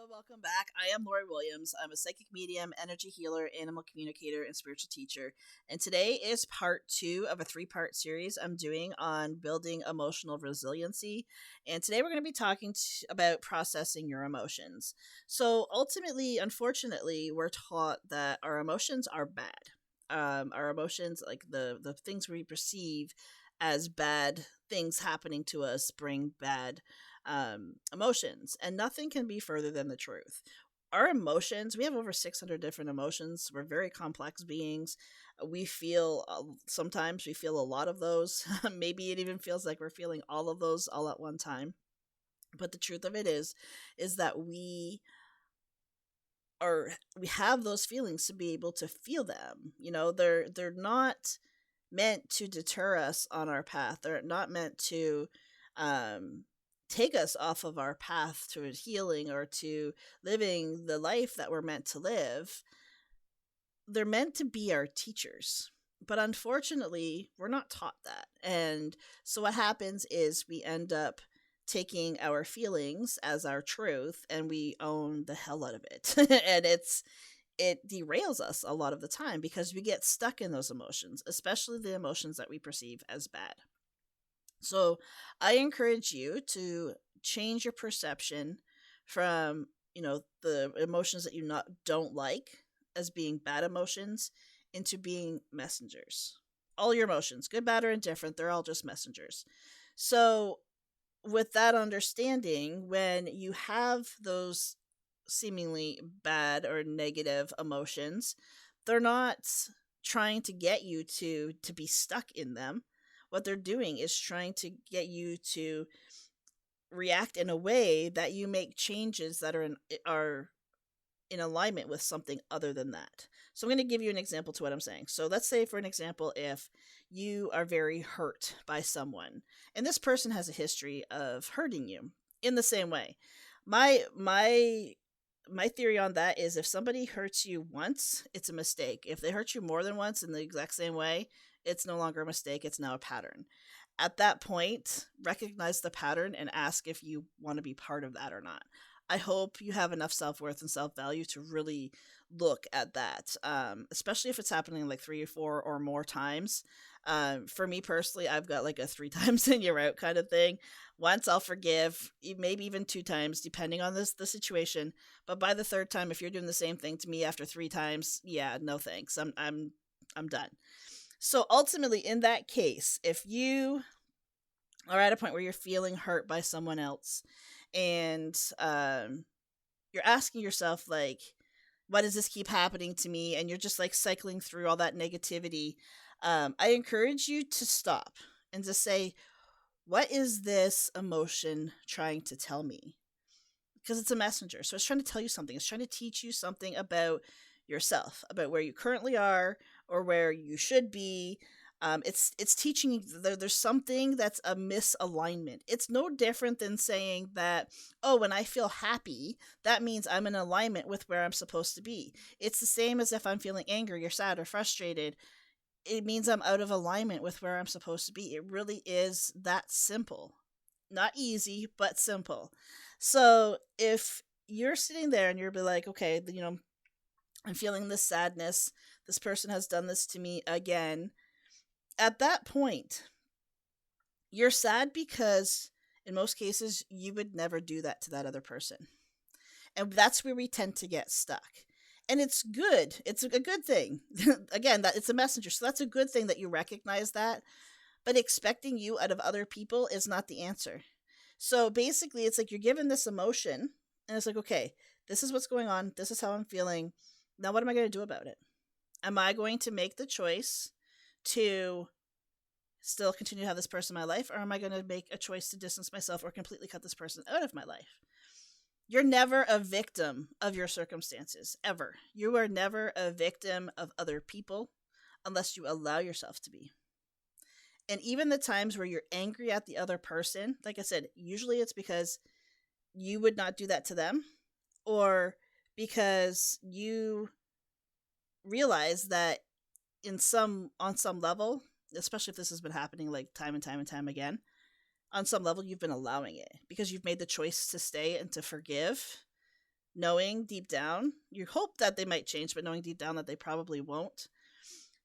welcome back. I am Lori Williams. I'm a psychic medium, energy healer, animal communicator, and spiritual teacher. And today is part two of a three-part series I'm doing on building emotional resiliency. And today we're going to be talking about processing your emotions. So ultimately, unfortunately, we're taught that our emotions are bad. Our emotions, like the things we perceive as bad things happening to us, bring bad emotions, and nothing can be further than the truth. Our emotions, we have over 600 different emotions. We're very complex beings. We feel, sometimes we feel a lot of those. Maybe it even feels like we're feeling all of those all at one time. But the truth of it is that we have those feelings to be able to feel them. They're not meant to deter us on our path. They're not meant to um take us off of our path to healing or to living the life that we're meant to live. They're meant to be our teachers. But unfortunately, we're not taught that. And so what happens is we end up taking our feelings as our truth and we own the hell out of it. And it derails us a lot of the time because we get stuck in those emotions, especially the emotions that we perceive as bad. So I encourage you to change your perception from, the emotions that you not don't like as being bad emotions into being messengers. All your emotions, good, bad, or indifferent, they're all just messengers. So with that understanding, when you have those seemingly bad or negative emotions, they're not trying to get you to be stuck in them. What they're doing is trying to get you to react in a way that you make changes that are in alignment with something other than that. So I'm going to give you an example to what I'm saying. So let's say, for an example, if you are very hurt by someone and this person has a history of hurting you in the same way. My theory on that is if somebody hurts you once, it's a mistake. If they hurt you more than once in the exact same way, it's no longer a mistake, it's now a pattern. At that point, recognize the pattern and ask if you want to be part of that or not. I hope you have enough self worth and self value to really look at that, especially if it's happening like three or four or more times. For me personally, I've got like a three times and you're out kind of thing. Once I'll forgive, maybe even two times, depending on the situation. But by the third time, if you're doing the same thing to me after three times, yeah, no thanks. I'm done. So ultimately, in that case, if you are at a point where you're feeling hurt by someone else and you're asking yourself, like, why does this keep happening to me? And you're just like cycling through all that negativity. I encourage you to stop and to say, what is this emotion trying to tell me? Because it's a messenger. So it's trying to tell you something. It's trying to teach you something about yourself, about where you currently are or where you should be. It's teaching you there's something that's a misalignment. It's no different than saying that, oh, when I feel happy, that means I'm in alignment with where I'm supposed to be. It's the same as if I'm feeling angry or sad or frustrated. It means I'm out of alignment with where I'm supposed to be. It really is that simple. Not easy, but simple. So if you're sitting there and you're be like, okay, I'm feeling this sadness. This person has done this to me again. At that point, you're sad because in most cases, you would never do that to that other person. And that's where we tend to get stuck. And it's good. It's a good thing. Again, that it's a messenger. So that's a good thing that you recognize that. But expecting you out of other people is not the answer. So basically, it's like you're given this emotion, and it's like, okay, this is what's going on. This is how I'm feeling. Now, what am I going to do about it? Am I going to make the choice to still continue to have this person in my life, or am I going to make a choice to distance myself or completely cut this person out of my life? You're never a victim of your circumstances, ever. You are never a victim of other people unless you allow yourself to be. And even the times where you're angry at the other person, like I said, usually it's because you would not do that to them, or because you realize that on some level, especially if this has been happening like time and time and time again, on some level you've been allowing it because you've made the choice to stay and to forgive. knowing deep down, you hope that they might change, but knowing deep down that they probably won't.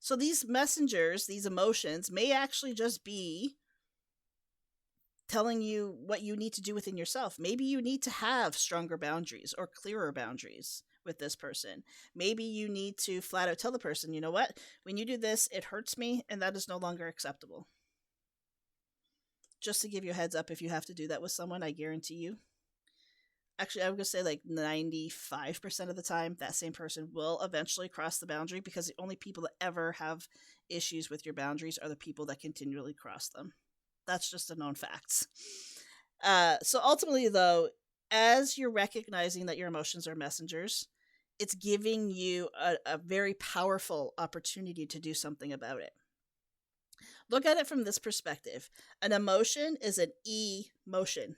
So these messengers, these emotions, may actually just be telling you what you need to do within yourself. Maybe you need to have stronger boundaries or clearer boundaries with this person. Maybe you need to flat out tell the person, you know what, when you do this, it hurts me, and that is no longer acceptable. Just to give you a heads up, if you have to do that with someone, I guarantee you. Actually, I'm going to say like 95% of the time, that same person will eventually cross the boundary, because the only people that ever have issues with your boundaries are the people that continually cross them. That's just a known fact. So ultimately, though, as you're recognizing that your emotions are messengers, it's giving you a very powerful opportunity to do something about it. Look at it from this perspective. An emotion is an emotion.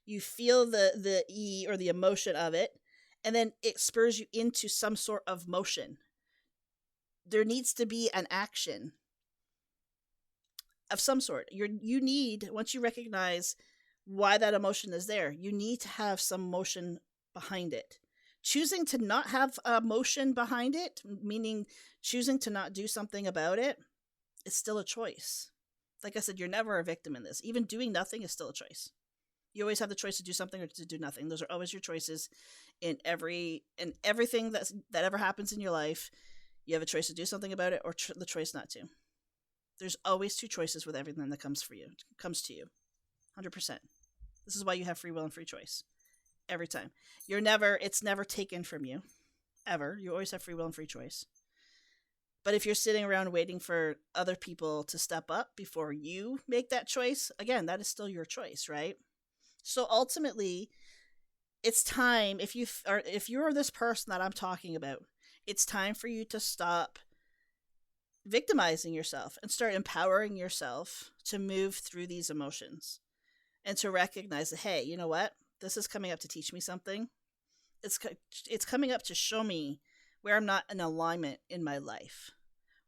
You feel the E or the emotion of it, and then it spurs you into some sort of motion. There needs to be an action of some sort. You need, once you recognize why that emotion is there, you need to have some motion behind it. Choosing to not have a motion behind it, meaning choosing to not do something about it, is still a choice. Like I said, you're never a victim in this. Even doing nothing is still a choice. You always have the choice to do something or to do nothing. Those are always your choices in everything that ever happens in your life. You have a choice to do something about it, or the choice not to. There's always two choices with everything that comes to you. 100%. This is why you have free will and free choice. Every time. It's never taken from you. Ever. You always have free will and free choice. But if you're sitting around waiting for other people to step up before you make that choice, again, that is still your choice, right? So ultimately, it's time, if you're this person that I'm talking about, it's time for you to stop victimizing yourself and start empowering yourself to move through these emotions, and to recognize that, hey, you know what? This is coming up to teach me something. It's coming up to show me where I'm not in alignment in my life.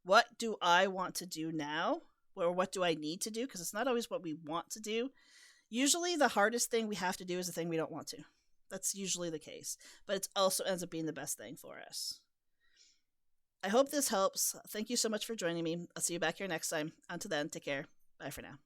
What do I want to do now? Or what do I need to do? Because it's not always what we want to do. Usually the hardest thing we have to do is the thing we don't want to. That's usually the case. But it also ends up being the best thing for us. I hope this helps. Thank you so much for joining me. I'll see you back here next time. Until then, take care. Bye for now.